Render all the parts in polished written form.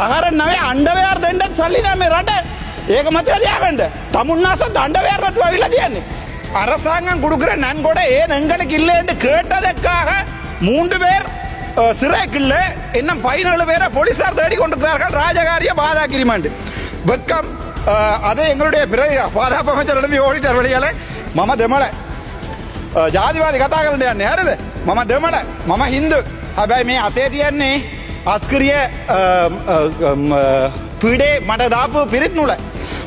තහරන් නවේ අණ්ඩවයාර් දෙන්නත් සල්ලි නෑ මේ රට. ඒක මතක තියාගන්න. තමුන්නාසත් අණ්ඩවයාර් නැතුව අවිලා තියන්නේ. அரசாங்கம் கொடுக்குற நன்கொடை ஏன் எங்களுக்கு இல்லை என்று கேட்டதற்காக 3 பேர் சிறைக்குள்ள இன்னும் 17 பேரை போலீசார் தேடி கொண்டிருக்கிறார்கள். ராஜகாரிய பாதாகிரிமாண்டு வெக்கம். அது எங்களுடைய பாதுகாப்பு அமைச்சரிடம் ஓடிட்டார் வெளியால. මම දෙමළ ජාතිවාදී කතා කරන්න යන්නේ හරිද? මම දෙමළ, මම හින්දු. හැබැයි මේ අතේ තියන්නේ අස්කරිය පීඩේ මට දාපු පිරිත් නුල.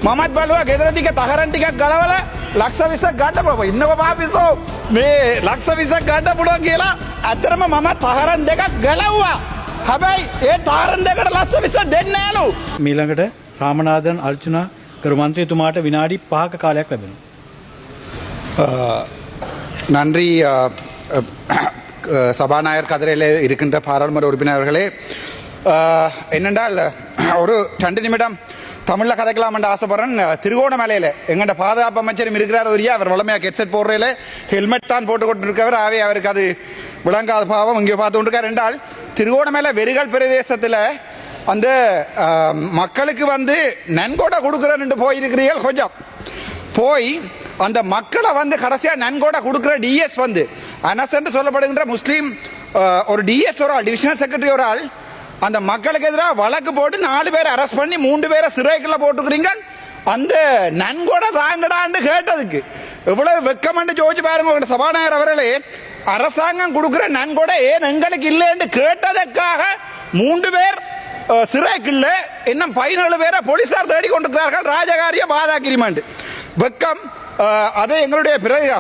මමත් බලුවා ගෙදර ටික තහරන් ටිකක් ගලවලා ලක්ෂ 20ක් ගන්න පුළුවන්. ඉන්නකෝ පාපිසෝ මේ ලක්ෂ 20ක් ගන්න පුළුවන් කියලා. ඇත්තටම මම තහරන් දෙකක් ගලවුවා. හැබැයි ඒ තහරන් දෙකට ලක්ෂ 20 දෙන්නේ නෑලු. මීළඟට රාමනාදන් අර්ජුනා කරු මන්ත්‍රීතුමාට විනාඩි 5ක කාලයක් ලැබෙනවා. நன்றி சபாநாயகர் கதிரையில் இருக்கின்ற பாராளுமன்ற உறுப்பினர்களே. என்னென்றால் ஒரு 2 நிமிடம் தமிழில் கதைக்கலாம் என்று ஆசைப்படுறேன். திருகோணமலையில் எங்கள்ட பாதுகாப்பு அமைச்சரும் இருக்கிறார். ஒரு அவர் வளமையாக ஹெட்செட் போடுறதில் ஹெல்மெட் தான் போட்டு கொண்டு இருக்கவர். ஆகவே அவருக்கு அது விளங்காத பாவம் இங்கே பார்த்து கொண்டிருக்கார். என்றால் திருகோணமலை வெறிகள் பிரதேசத்தில் அந்த மக்களுக்கு வந்து நன்கொடை கொடுக்குறேன்னு போயிருக்கிறீர்கள். கொஞ்சம் போய் அந்த மக்களை வந்து கடைசியாக நன்கொடை கொடுக்குற டிஎஸ் வந்து அனசென்று சொல்லப்படுகின்ற முஸ்லீம் ஒரு டிஎஸ் ஒரு ஆள், டிவிஷனல் செக்ரட்டரி ஒரு ஆள், அந்த மக்களுக்கு எதிராக வழக்கு போட்டு 4 பேரை அரெஸ்ட் பண்ணி 3 பேரை சிறைக்குள்ள போட்டுக்கிறீங்க. அந்த நன்கொடை தாங்கடான்னு கேட்டதுக்கு எவ்வளவு வெக்கமென்று ஜோதிச்சு பாருங்க. உங்களோட சபாநாயகர் அவர்களே, அரசாங்கம் கொடுக்குற நன்கொடை ஏன் எங்களுக்கு இல்லைன்னு கேட்டதற்காக 3 பேர் சிறைக்குள்ள இன்னும் 17 பேரை போலீசார் தேடி கொண்டிருக்கிறார்கள். ராஜகாரிய பாதாகிரிமாண்டு வெக்கம். அது எங்களுடைய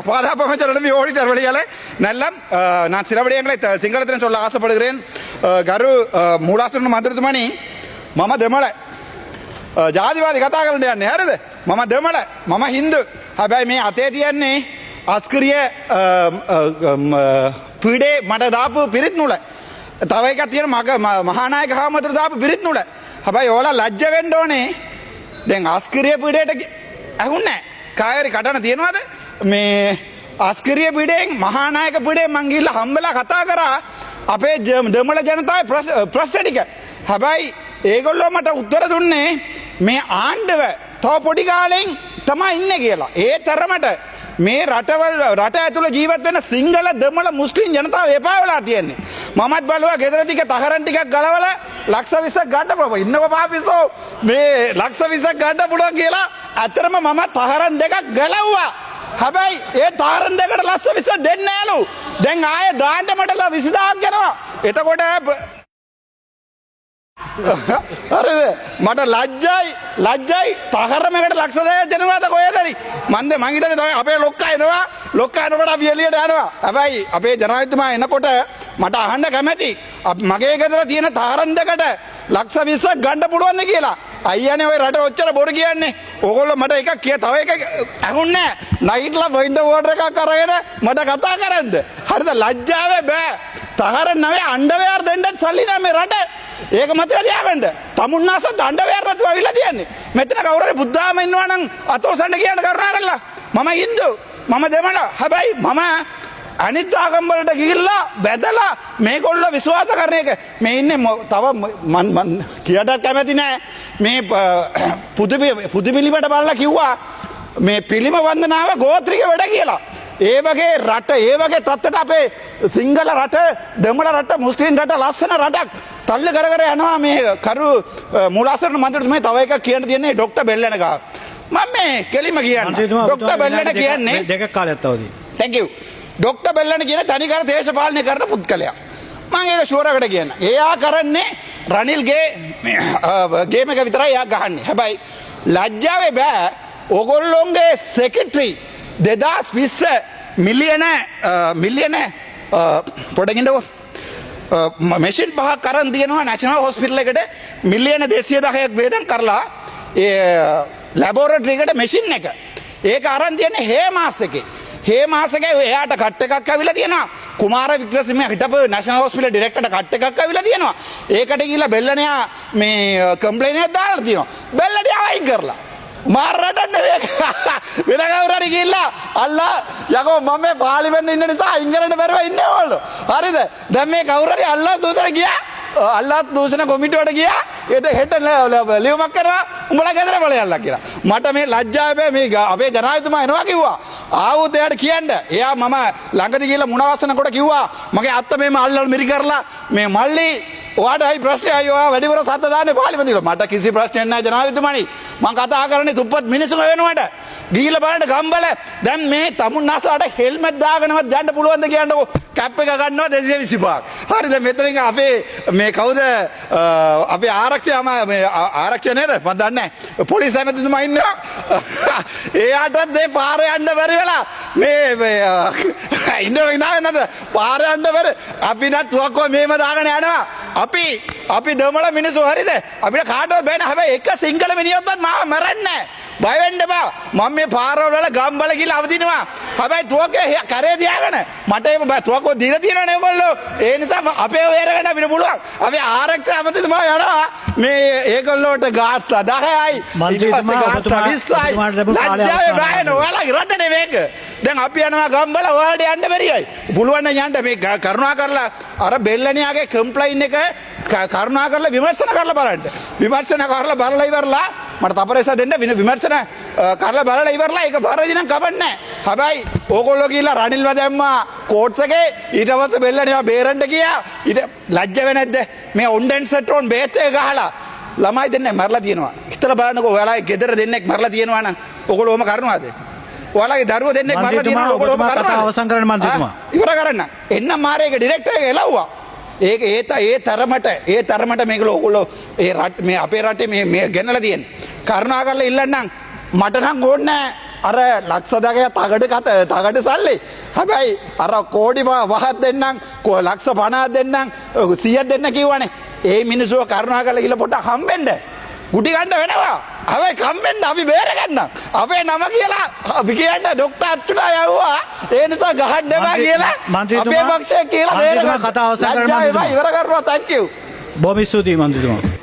பாதுகாப்பு அமைச்சரிடம் ஓடிட்டார் வெளியால. நல்ல நான் சில விடயங்களை சிங்களத்தில் சொல்ல ஆசைப்படுகிறேன். கரு மூலாசன මන්ත්‍රතුමනි, මම දෙමළ ජාතිවාදී කතා කරන්න යන්නේ හරිද? මම දෙමළ, මම හින්දු. හැබැයි මේ අතේ තියන්නේ අස්කරිය පීඩේ මට දාපු පිරිත් නුල. තව එකක් තියෙන මහානායක හාමුදුරු දාපු පිරිත් නුල. හැබැයි ඕලා ලැජ්ජ වෙන්න ඕනේ. දැන් අස්කරිය පීඩේට ඇහුන්නේ නැහැ. කායරි කඩන තියෙනවද? මේ අස්කරිය පීඩයෙන් මහානායක පීඩයෙන් මං ගිහිල්ලා හම්බෙලා කතා කරා අපේ දෙමළ ජනතාවේ ප්‍රශ්න ටික. හැබැයි ඒගොල්ලෝ මට උත්තර දුන්නේ මේ ආණ්ඩුව තව පොඩි කාලෙන් තමයි ඉන්නේ කියලා. ඒ තරමට මේ රට ඇතුළ ජීවත් වෙන සිංහල දෙමළ මුස්ලිම් ජනතාව එපා වෙලා තියෙන්නේ. මමත් බලුවා ගෙදර ටික තහරන් ටිකක් ගලවලා ලක්ෂ 20ක් ගන්න පුළුවන්. ඉන්නකෝ පාපිසෝ මේ ලක්ෂ 20ක් ගන්න පුළුවන් කියලා. ඇත්තටම මම තහරන් දෙකක් ගලවුවා. හැබැයි ඒ තහරන් දෙකට ලක්ෂ 20 දෙන්නේ නෑලු. දැන් ආයේ දාන්න මට 20000ක් යනවා. එතකොට හරිද? මට ලැජ්ජයි තහරමකට ලක්ෂ 10ක් දෙනවාද කොහෙද? මන්ද මං හිතන්නේ තමයි අපේ ලොක්කා එනවා. ලොක්කා එනකොට අපි එළියට යනවා. හැබැයි අපේ ජනාධිපතිතුමා එනකොට මට අහන්න කැමැති මගේ ගෙදර තියෙන තහරන් දෙකට ලක්ෂ 20ක් ගන්න පුළුවන්ද කියලා. අයියානේ ඔය රට ඔච්චර බොරු කියන්නේ. ඕගොල්ලෝ මට එකක් තව එකක් ඇහුන්නේ නැහැ. නයිට්ලා වයින්ඩ් වෝටර් එකක් අරගෙන මට කතා කරන්න. හරිද? ලැජ්ජාවේ බෑ. තහරන් නවේ අණ්ඩවයාර් දෙන්නත් සල්ලි නෑ මේ රට. ඒක මතක තියාගන්න. තමුන්නාසත් අණ්ඩවයාර් නැතුව අවිලා තියන්නේ. මෙතන කවුරු හරි බුද්ධාම ඉන්නවා නම් අතෝසන්න කියන කරුණා කරලා. මම හින්දු, මම දෙමළ. හැබැයි මම අනිත් ආගම් වලට ගිහිල්ලා වැදලා මේගොල්ලෝ විශ්වාස කරන එක මේ ඉන්නේ තව මන් කියටත් කැමති නෑ. මේ පුදු පිළිමට බලලා කිව්වා මේ පිළිම වන්දනාව ගෝත්‍රික වැඩ කියලා. ඒ වගේ රට, ඒ වගේ තත්ත්වයට අපේ සිංහල රට, දෙමළ රට, මුස්ලිම් රට ලස්සන රටක් තල්ල කර යනවා. මේ කරු මූලාසන මන්ත්‍රීතුමා තව එකක් කියන්න තියෙන්නේ ડોક્ટર බෙල්ලන ගා. මම මේ කෙලිම කියන්නේ ડોક્ટર බෙල්ලන කියන්නේ දෙකක් කාලයක් තවදී. thank you. ડોક્ટર බෙල්ලන කියන තනිකර දේශපාලනය කරන පුද්ගලයා. මම ඒක ෂුවරකට කියන්න. එයා කරන්නේ රනිල්ගේ ගේම් එක විතරයි එයා ගහන්නේ. හැබැයි ලැජ්ජාවේ බෑ. ඕගොල්ලොන්ගේ සෙක්‍රටරි 2020 මිලියන පොඩකින්ඩෝ මෙෂින් 5ක් කරන් තියෙනවා නැෂනල් හොස්පිටල් එකට මිලියන 210ක් වේදන් කරලා ලැබොරටරි එකට මෙෂින් එක. ඒක අරන් තියන්නේ හේ මාස් එකේ. හේ මාස් එකේ එයාට කට් එකක් ඇවිල්ලා තියෙනවා. කුමාර වික්‍රමසිංහ හිටපු නැෂනල් හොස්පිටල් ඩිරෙක්ටර්ට කට් එකක් ඇවිල්ලා තියෙනවා. ඒකට ගිහිල්ලා බෙල්ලණයා මේ කම්ප්ලේන් එකක් දාලා තියෙනවා. බෙල්ලණයා වයින් කරලා මාරටන්න වෙන කවුරු හරි ගිහිල්ලා අල්ලා යකෝ මම මේ පාර්ලිමේන්තුවේ ඉන්න නිසා අයින් කරන්න බැරුව ඉන්නේ ඕගොල්ලෝ. හරිද? දැන් මේ කවුරු හරි අල්ලා දූතර ගියා අල්ලත් දූෂණ කොමිටුවට ගියා. හෙට ලියුමක් කරනවා උඹලා ගෙදර බලයල්ලා කියලා. මට මේ ලැජ්ජාව බෑ මේ අපේ ජනාධිපතිතුමා එනවා කිව්වා. ආවොත් එයාට කියන්න. එයා මම ළඟදී ගිහලා මුණවසන කොට කිව්වා මගේ අත්ත මේම අල්ලල් මිරි කරලා මේ මල්ලි ඔයාටයි ප්‍රශ්නය අයියෝ වැඩිපුර සත්ත දාන්නේ පාර්ලිමේන්තුවට. මට කිසි ප්‍රශ්නයක් නැහැ ජනාධිපතිතුමනි. මම කතා කරන්නේ තුප්පත් මිනිස්සු වෙනුවට. ගිහිල්ලා බලන්න ගම්බල දැන් මේ තමුන්නාසලාට හෙල්මට් දාගෙනවත් යන්න පුළුවන්ද කියන්නකෝ. කැප් එක ගන්නවා 225ක්. හරි දැන් මෙතනින් අපේ මේ කවුද අපේ ආරක්ෂකම මේ ආරක්ෂක නේද? මම දන්නේ නැහැ. පොලිස් ඇමතිතුමා ඉන්නවා. එයාටත් මේ පාර යන්න බැරි වෙලා මේ ඉන්නවා නේද? පාර යන්න බැරි. අපි නත් තුවක්කුව මේම දාගෙන යනවා. අපි දමල මිනිස්සු හරිද? අපිට කාටවත් බෑ නෑ. හැබැයි එක සිංගල මිනිහෙක්වත් මාව මරන්නේ නැහැ. බය වෙන්න එපා. මම මේ පාරවල වල ගම්බල ගිහලා අවදිනවා. හැබැයි තුවක්කුව කරේ තියාගෙන මට ඒක බෑ. තුවක්කුව දීලා තියෙනවනේ ඔයගොල්ලෝ. ඒ නිසා අපේ වේරගෙන අපිට පුළුවන්. අපි ආරක්ෂක ඇමතිතුමා යනවා. මේ ඒගොල්ලෝට ගාස් 10යි. මන්ත්‍රීතුමා ඔබතුමාට 20යි. ලැජ්ජාවේ බෑන ඔයාලගේ රටනේ මේක. දැන් අපි යනවා ගම්බල ඔයාලට යන්න බැරියයි. පුළුවන් නම් යන්න මේ කරුණා කරලා අර බෙල්ලණියාගේ කම්ප්ලයින් එක කරුණා කරලා විමර්ශන කරලා බලන්න. විමර්ශන කරලා බලලා ඉවරලා මට තපරේස දෙන්න විමර්ශන කරලා බලලා ඉවරලා ඒක බාරදී නම් කමන්නේ නැහැ. හැබැයි ඕගොල්ලෝ ගිහලා රනිල්ව දැම්මා කෝට්ස් එකේ ඊට පස්සේ බෙල්ලණියා බේරන්න ගියා. ඊට ලැජ්ජ වෙන්නේ නැද්ද? මේ ඔන්ඩෙන් සෙට්‍රෝන් බේත් එක ගහලා ළමයි දෙන්නේ මරලා තියෙනවා. හිතලා බලන්නකෝ ඔයාලගේ ගෙදර දෙන්නෙක් මරලා තියෙනවා නම් ඕගොල්ලෝ ඔහම කරනවද? ඔයාලගේ දරුවෝ දෙන්නෙක් මරලා තියෙනවා ඕගොල්ලෝ ඔහම කරනවද? අවසන් කරන්න මන්ත්‍රීතුමා. ඉවර කරන්න. එන්න මාරේක ඩිරෙක්ටර් එක එළවුවා. ඒ තරමට මේකල ඔගොල්ලෝ මේ අපේ රටේ මේ ගෙනලා තියෙන්නේ. කරුණා කරලා ඉල්ලන්නම් මට නම් ඕනේ නැහැ අර ලක්ෂ 10ක තගඩ සල්ලි. හැබැයි අර කෝටි වහක් දෙන්නම් ලක්ෂ 50ක් දෙන්නම් 100ක් දෙන්න කිව්වනේ. ඒ මිනිස්සුව කරුණා කරලා ගිහලා පොඩ්ඩක් හම්බෙන්න. ගුටි ගන්න වෙනවා. හැබැයි කම්මෙන්න අපි බේරගන්න. අපේ නම කියලා අපි කියන්න ડોක්ටර් අර්චුනා යවුවා. ඒ නිසා ගහන්න එපා කියලා අපේ පක්ෂය කියලා බේරගන්න. කතාව අවසන් කරන්න ඉවර කරනවා. thank you. බොහොම ස්තුතියි මන්ත්‍රීතුමා.